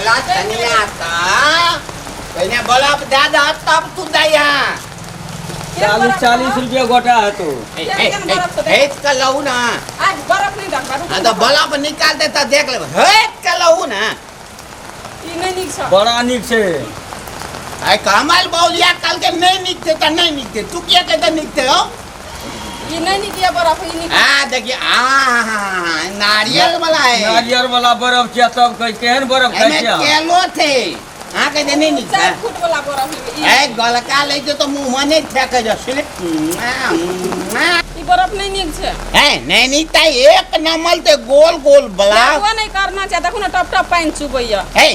बला तनिया ता पहले बल्ब दादा तब तू दया 40 रुपया गोटा है तो हेत का लहू ना आज बर्फ नहीं डाल तो बल्ब निकाल देता देख ले हेत का लहू ना ई नहीं निक छ बड़ा निक छे आई कमाल बौलिया कल के नहीं निकते तो नहीं निकते तू क्या कहते निकते हो ई नहीं निक ये बर्फ ई निक देखिए नारियल वाला है नारियल वाला बर्फ क्या तब केहन बर्फ खाई छे केलो थे कहते नहीं निकता 4 फुट वाला बर्फ ए गलका ले तो मुंह में नहीं फेंक जा सिले ई बर्फ नहीं निक छ है नहीं निकता एक नमल ते गोल गोल बला वो नहीं करना चाहिए देखो ना टप टप पानी चुबैया है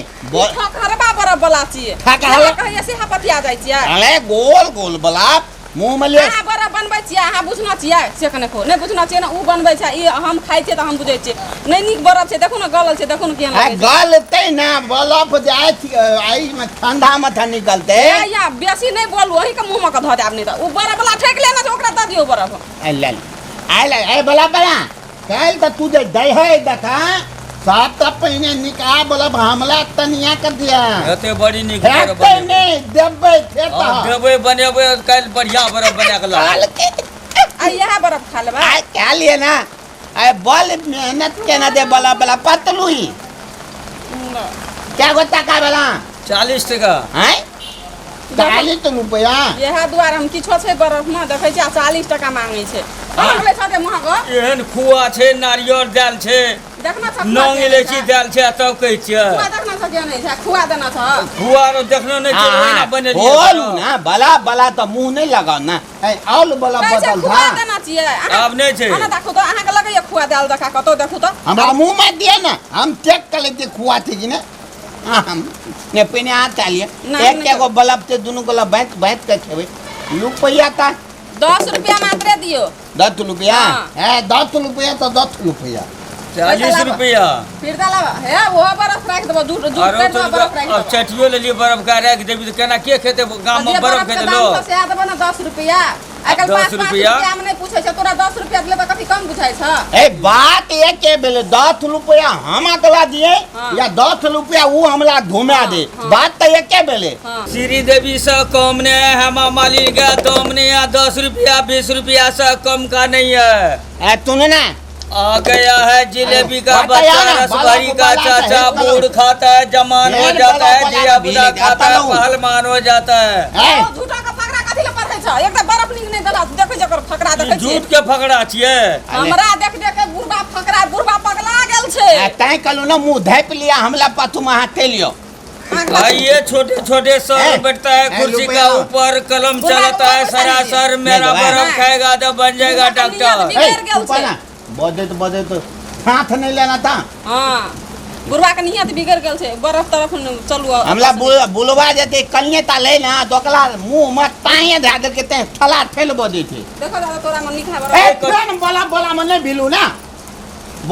खरबा बर्फ बला छिए ठकहला कहिया से हपतिया जाय छिए अरे गोल गोल बला मुंह में ले अहाँ बर्फ बनबै छिए अहाँ बुझना छिए से कने को नहीं बुझना छिए ना उ बनबै छै ई हम खाइ छिए त हम बुझै छिए नहीं निक बर्फ छै देखो ना गलल छै देखो ना केहन लागे छै गलते ना बलफ जाय आई में ठंडा में था निकलते या बेसी नहीं बोलू वही के मुंह में के ध देब नहीं त उ बर्फ वाला ठेक लेना छै ओकरा द दियो बर्फ ए बला बला कल त तू दे है देखा सात तब पहने निकाह बोला हमला तनिया कर दिया एते बड़ी निक बर्फ बने नहीं देबे फेंका देबे बनेबे कल बढ़िया बर्फ बना के ला आ यह बर्फ खा लेबा आ क्या लिए ना ए बल मेहनत के ना दे बला बला पतलुई क्या गोता का बला 40 टका हैं 40 रुपया यह द्वार हम किछो छै बर्फ में देखै छी 40 टका मांगे छै कहले छते महग एहन खुआ छे नारियल दाल छे देखना छ नंग इलायची दाल छे तब कहै छियै खुआ देखना छ के नहीं छै खुआ देना छ खुआ रो देखनो नहीं छे ओना बने बोलू ना बला बला तो मुंह नहीं लगाओ ना आउल बला बदल खुआ था देना छिए अब नहीं छे अना देखो तो अहाँ के लगे खुआ दाल देखा कतो देखू तो हमरा मुंह में दिए ना हम चेक कर लेते खुआ थे जी ना हम ने पहने हाथ डालिए एक एक को बल्ब से दोनों को बैठ बैठ के खेवे रुपया था 10 रुपया मात्र दियो 10 रुपया है 10 रुपया तो 10 रुपया 40 रुपया फिर डाला है वो बर्फ रख देबो दूध दूध अरे पेट तो में बर्फ रख अब चटियो ले लिए बर्फ का रख देबी तो केना के खेते गांव में बर्फ खेते लो से आ देबो ना 10 रुपया अगर 10 रुपया में नहीं पूछे छ तोरा 10 रुपया देले त कथि कम बुझाय छ ए बात ये के बेले 10 रुपया हम अगला दिए या 10 रुपया वो हमला घुमा दे बात तो ये के बेले श्री देवी से कम ने हेमा मालिनी का दम ने 10 रुपया 20 रुपया से कम का नहीं है ए तूने ना आ गया है जिलेबी का बच्चा रसभरी का चाचा बूढ़ खाता है जवान हो जाता है जिया बुढ़ा खाता है पहलवान हो जाता है झूठा का फकरा कथि ले पढ़ै छ एक त बर्फ निक नहीं देला देखै जकर फकरा देखै छी झूठ के फकड़ा छिए हमरा देख देख के बुढ़बा फकरा बुढ़बा पगला गेल छै तै कहलू ना मुंह धैप लिया हमला पतु में हाथ लियो ये छोटे छोटे सर बैठता है कुर्सी का ऊपर कलम चलाता है सरासर मेरा बर्फ खाएगा तो बन जाएगा डॉक्टर बदे तो हाथ नहीं लेना था हां बुढ़वा के नियत बिगड़ गेल छै बर्फ तरफ चलू हमला बुलवा जेते कनिए ता ले ना दोकला मुंह में ताए धा दे के ते ठला ठेल बदे थे देखो दादा तोरा मन निखा ए कोन बोला बोला मन नहीं बिलू ना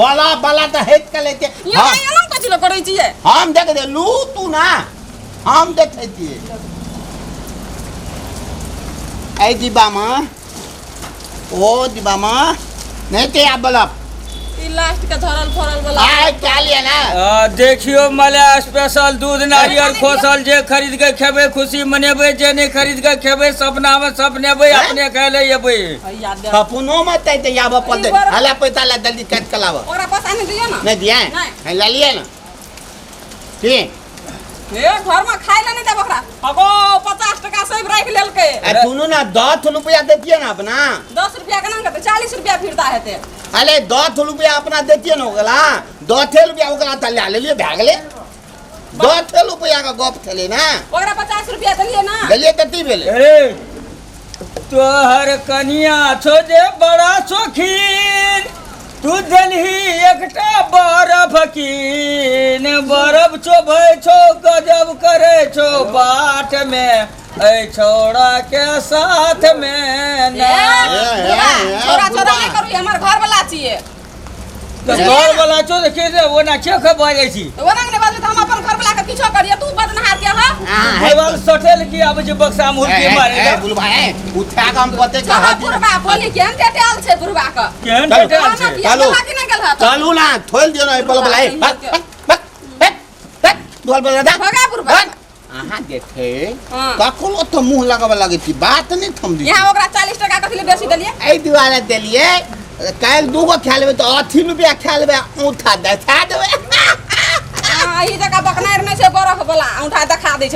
बोला बोला तो हेत के लेते हां ये हम कथि ल करै छिए हम देख दे लू तू ना हम देखे छिए ए दीबा मां ओ दीबा मां नहीं ते आप बोला ई लास्ट के धरल फरल वाला आ क्या लिया ना देखियो मले स्पेशल दूध नारियल खोसल जे खरीद के खेबे खुशी मनेबे जे नहीं खरीद के खेबे सपना में सपनेबे अपने कह ले येबे याद दे सपनो में ते याब पद हला पैसा ला जल्दी कट कलावा ओकरा पैसा नहीं दियो ना नहीं दिया है ला लिया ना ठीक ए घर में खाइ ले नहीं देब ओकरा अगो 50 टका सब राख लेल के अरे सुनो ना 10 रुपया देतिए ना अपना 10 रुपया के ना कहते 40 रुपया फिरता हेते अरे 10 रुपया अपना देतिए ना ओकला 10 रुपया ओकला त ले लिए भाग ले 10 रुपया का गप खेले ना ओकरा 50 रुपया देलिए ना देलिए कति भेले अरे तोहर कनिया छो जे बड़ा शौकीन तू दलही एकटा बर्फ कीन बर्फ चोभै छो गजब करे छो बाट में ऐ छोड़ा के साथ में ना छोरा छोरा नहीं करू हमर घर वाला छिए घर वाला छो देखे रे ओना के खबा जाय छी ओना ने बाजू त हम अपन घर वाला के पीछा करिए तू बदनहार के ह देवाल सटल की आब जे बक्सा मुर के मारे ए बुल भाई उठा के हम पते कहा बुढ़बा बोली केहन टेटल छै बुढ़बा का केहन टेटल छै चलू ना थोल दियो ना बल बल बोल बोल दादा भगा बुरबा आहा देखे हाँ। कखनो तो मुंह लगावे लगे थी बात नहीं थम दी यहाँ ओकरा 40 टका कथि ले बेसी देलिए ए दिवाला देलिए काल दूगो खा लेबे तो 80 रुपया खा लेबे उठा देखा देबे ई जगह बकनार नहीं छै गरख वाला उठा देखा दै छै